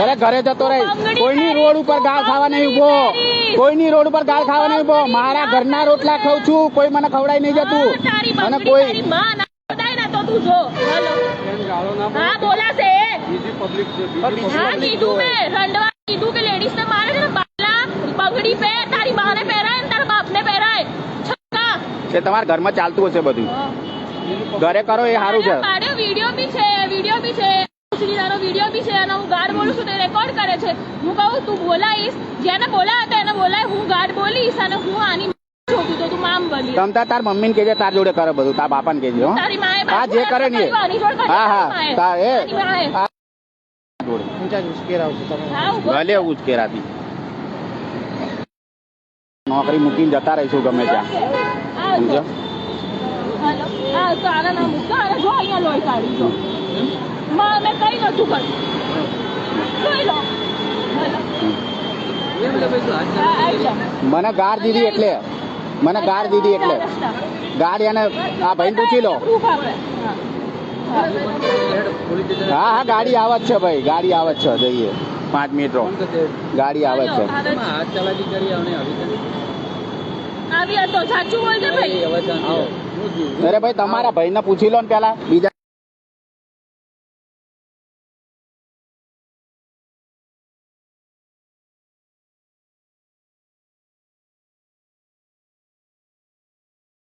અરે ઘરે જતો રહી, કોઈની રોડ ઉપર ગાળ ખાવા નહીં ઉભો, કોઈની રોડ ઉપર ગાળ ખાવા નહીં ઉભો. મારા ઘરના રોટલા ખાઉં છું, કોઈ મને ખવડાવી નહીં જતું. અને કોઈ તો તું જો હા બોલાશે હા કીધું મેં રંડવા કીધું કે લેડીઝ ને મારે છે ને બાલા પગડી પે તારી બાને પહેરાય ને તારા બાપને પહેરાય છક્કા એ તમારા ઘરમાં ચાલતું હશે બધું, ઘરે કરો એ સારું છે. વિડીયો બી છે તારો વિડીયો બી છે અને હું ગાર્ડ બોલું છું તે રેકોર્ડ કરે છે. હું કહું તું બોલાઈશ, જેને બોલાય હતા એને બોલાય, હું ગાર્ડ બોલીશ અને હું આની છોકરી તો તું મામ બોલી તમતા તાર મમ્મી ને કેજે તાર જોડે કરે બધું, તાર બાપા ને કેજે હો. તારી માએ હા જે કરે ને હા હા તાર એ ભલે ઉચકેરાતી નોકરી મૂકીને જતા રહીશું ગમે ત્યાં, સમજો. તારા નામ મૂકો અને જો અહીંયા લોહી કાઢી જો મેં કઈ નતું કર્યું જોઈ લો. મને ગાર દીધી એટલે ગાડી એને આ ભાઈ પૂછી લો. હા હા ગાડી આવે જ છે ભાઈ, ગાડી આવે જ છે, જઈએ 5 મિનિટ રહો, ગાડી આવે જ છે. આવી હતો સાચું બોલજે ભાઈ. અરે ભાઈ તમારા ભાઈ ને પૂછી લો ને પેલા બીજા